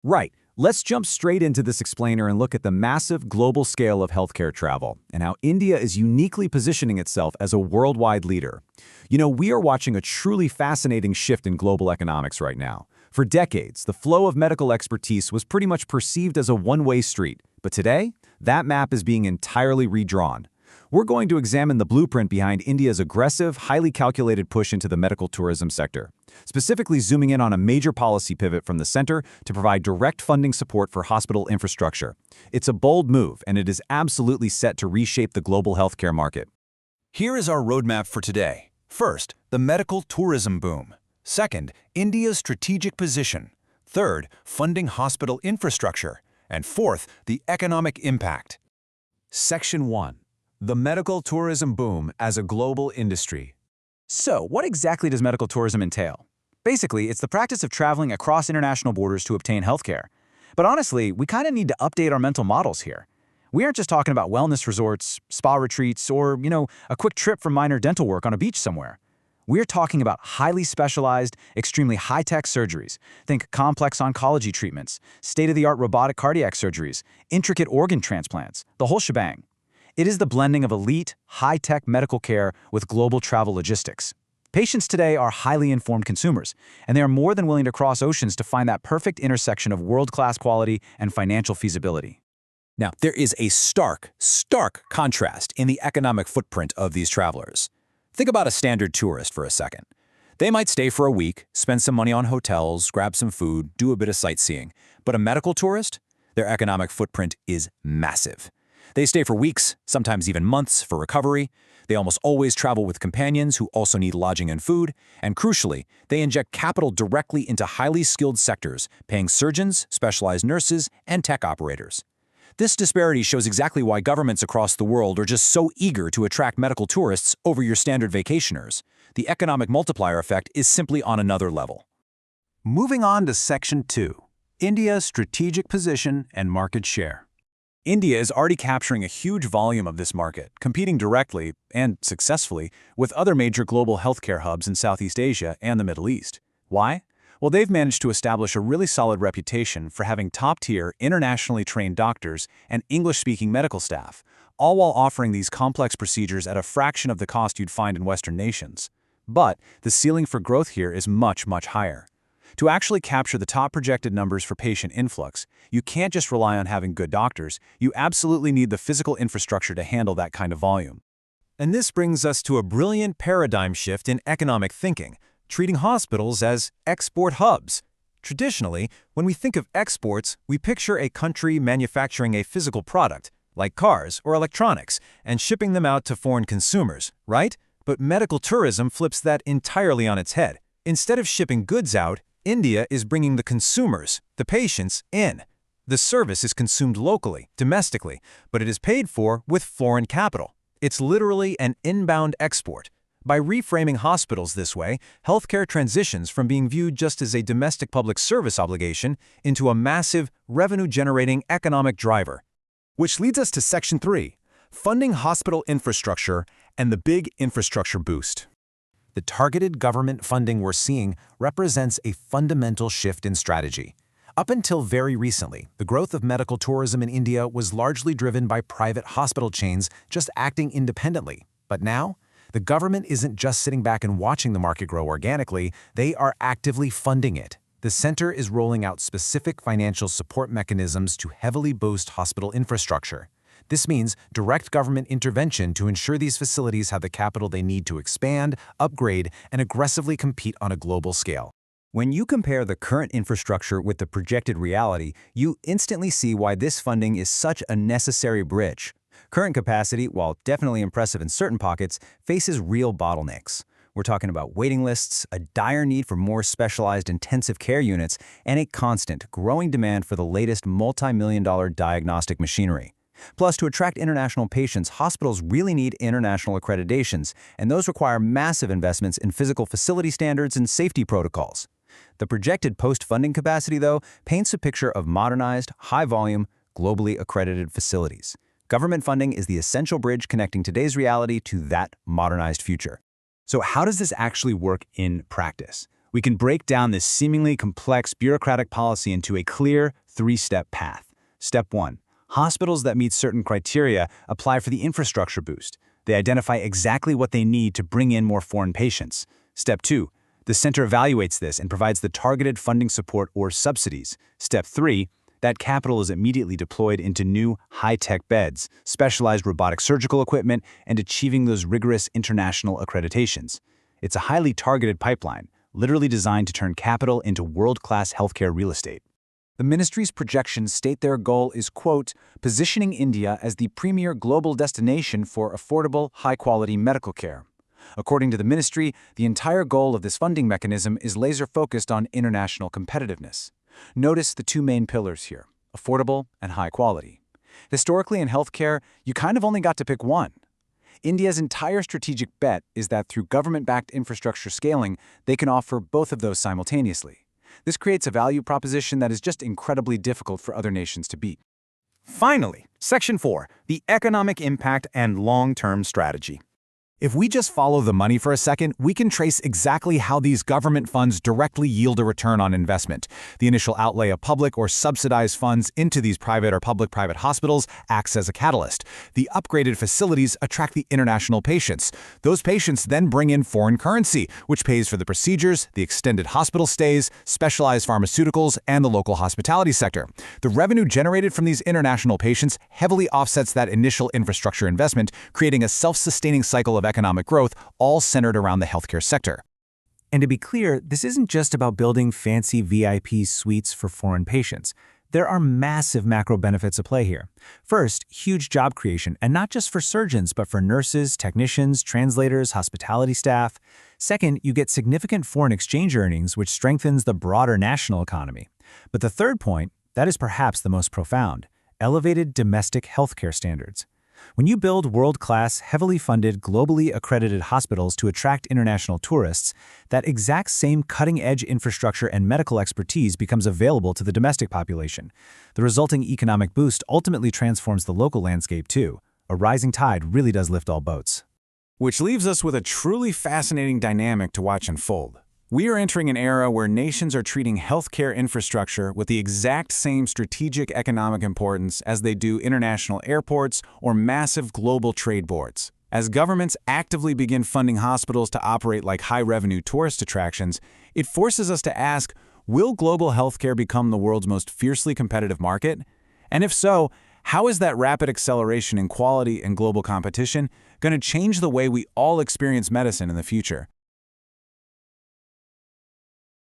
Right. Let's jump straight into this explainer and look at the massive global scale of healthcare travel and how India is uniquely positioning itself as a worldwide leader. We are watching a truly fascinating shift in global economics right now. For decades, the flow of medical expertise was pretty much perceived as a one-way street, but today, that map is being entirely redrawn. We're going to examine the blueprint behind India's aggressive, highly calculated push into the medical tourism sector, specifically zooming in on a major policy pivot from the center to provide direct funding support for hospital infrastructure. It's a bold move, and it is absolutely set to reshape the global healthcare market. Here is our roadmap for today. First, the medical tourism boom. Second, India's strategic position. Third, funding hospital infrastructure. And fourth, the economic impact. Section 1. The medical tourism boom as a global industry. So, what exactly does medical tourism entail? Basically, it's the practice of traveling across international borders to obtain healthcare. But honestly, we kind of need to update our mental models here. We aren't just talking about wellness resorts, spa retreats, or, a quick trip for minor dental work on a beach somewhere. We're talking about highly specialized, extremely high-tech surgeries. Think complex oncology treatments, state-of-the-art robotic cardiac surgeries, intricate organ transplants, the whole shebang. It is the blending of elite, high-tech medical care with global travel logistics. Patients today are highly informed consumers, and they are more than willing to cross oceans to find that perfect intersection of world-class quality and financial feasibility. Now, there is a stark contrast in the economic footprint of these travelers. Think about a standard tourist for a second. They might stay for a week, spend some money on hotels, grab some food, do a bit of sightseeing. But a medical tourist? Their economic footprint is massive. They stay for weeks, sometimes even months, for recovery. They almost always travel with companions who also need lodging and food. And crucially, they inject capital directly into highly skilled sectors, paying surgeons, specialized nurses, and tech operators. This disparity shows exactly why governments across the world are just so eager to attract medical tourists over your standard vacationers. The economic multiplier effect is simply on another level. Moving on to Section 2. India's strategic position and market share. India is already capturing a huge volume of this market, competing directly, and successfully, with other major global healthcare hubs in Southeast Asia and the Middle East. Why? Well, they've managed to establish a really solid reputation for having top-tier, internationally trained doctors and English-speaking medical staff, all while offering these complex procedures at a fraction of the cost you'd find in Western nations. But the ceiling for growth here is much, much higher. To actually capture the top projected numbers for patient influx, you can't just rely on having good doctors, you absolutely need the physical infrastructure to handle that kind of volume. And this brings us to a brilliant paradigm shift in economic thinking, treating hospitals as export hubs. Traditionally, when we think of exports, we picture a country manufacturing a physical product, like cars or electronics, and shipping them out to foreign consumers, right? But medical tourism flips that entirely on its head. Instead of shipping goods out, India is bringing the consumers, the patients, in. The service is consumed locally, domestically, but it is paid for with foreign capital. It's literally an inbound export. By reframing hospitals this way, healthcare transitions from being viewed just as a domestic public service obligation into a massive, revenue-generating economic driver. Which leads us to Section 3, funding hospital infrastructure and the big infrastructure boost. The targeted government funding we're seeing represents a fundamental shift in strategy. Up until very recently, the growth of medical tourism in India was largely driven by private hospital chains just acting independently. But now, the government isn't just sitting back and watching the market grow organically, they are actively funding it. The center is rolling out specific financial support mechanisms to heavily boost hospital infrastructure. This means direct government intervention to ensure these facilities have the capital they need to expand, upgrade, and aggressively compete on a global scale. When you compare the current infrastructure with the projected reality, you instantly see why this funding is such a necessary bridge. Current capacity, while definitely impressive in certain pockets, faces real bottlenecks. We're talking about waiting lists, a dire need for more specialized intensive care units, and a constant, growing demand for the latest multi-million-dollar diagnostic machinery. Plus, to attract international patients, hospitals really need international accreditations, and those require massive investments in physical facility standards and safety protocols. The projected post-funding capacity, though, paints a picture of modernized, high-volume, globally accredited facilities. Government funding is the essential bridge connecting today's reality to that modernized future. So how does this actually work in practice? We can break down this seemingly complex bureaucratic policy into a clear three-step path. Step 1. Hospitals that meet certain criteria apply for the infrastructure boost. They identify exactly what they need to bring in more foreign patients. Step 2. The center evaluates this and provides the targeted funding support or subsidies. Step 3. That capital is immediately deployed into new, high-tech beds, specialized robotic surgical equipment, and achieving those rigorous international accreditations. It's a highly targeted pipeline, literally designed to turn capital into world-class healthcare real estate. The ministry's projections state their goal is, quote, positioning India as the premier global destination for affordable, high-quality medical care. According to the ministry, the entire goal of this funding mechanism is laser-focused on international competitiveness. Notice the two main pillars here, affordable and high quality. Historically in healthcare, you kind of only got to pick one. India's entire strategic bet is that through government-backed infrastructure scaling, they can offer both of those simultaneously. This creates a value proposition that is just incredibly difficult for other nations to beat. Finally, Section 4, the economic impact and long-term strategy. If we just follow the money for a second, we can trace exactly how these government funds directly yield a return on investment. The initial outlay of public or subsidized funds into these private or public-private hospitals acts as a catalyst. The upgraded facilities attract the international patients. Those patients then bring in foreign currency, which pays for the procedures, the extended hospital stays, specialized pharmaceuticals, and the local hospitality sector. The revenue generated from these international patients heavily offsets that initial infrastructure investment, creating a self-sustaining cycle of economic growth, all centered around the healthcare sector. And to be clear, this isn't just about building fancy VIP suites for foreign patients. There are massive macro benefits at play here. First, huge job creation, and not just for surgeons, but for nurses, technicians, translators, hospitality staff. Second, you get significant foreign exchange earnings, which strengthens the broader national economy. But the third point, that is perhaps the most profound, elevated domestic healthcare standards. When you build world-class, heavily funded, globally accredited hospitals to attract international tourists, that exact same cutting-edge infrastructure and medical expertise becomes available to the domestic population. The resulting economic boost ultimately transforms the local landscape too. A rising tide really does lift all boats. Which leaves us with a truly fascinating dynamic to watch unfold. We are entering an era where nations are treating healthcare infrastructure with the exact same strategic economic importance as they do international airports or massive global trade boards. As governments actively begin funding hospitals to operate like high-revenue tourist attractions, it forces us to ask, will global healthcare become the world's most fiercely competitive market? And if so, how is that rapid acceleration in quality and global competition going to change the way we all experience medicine in the future?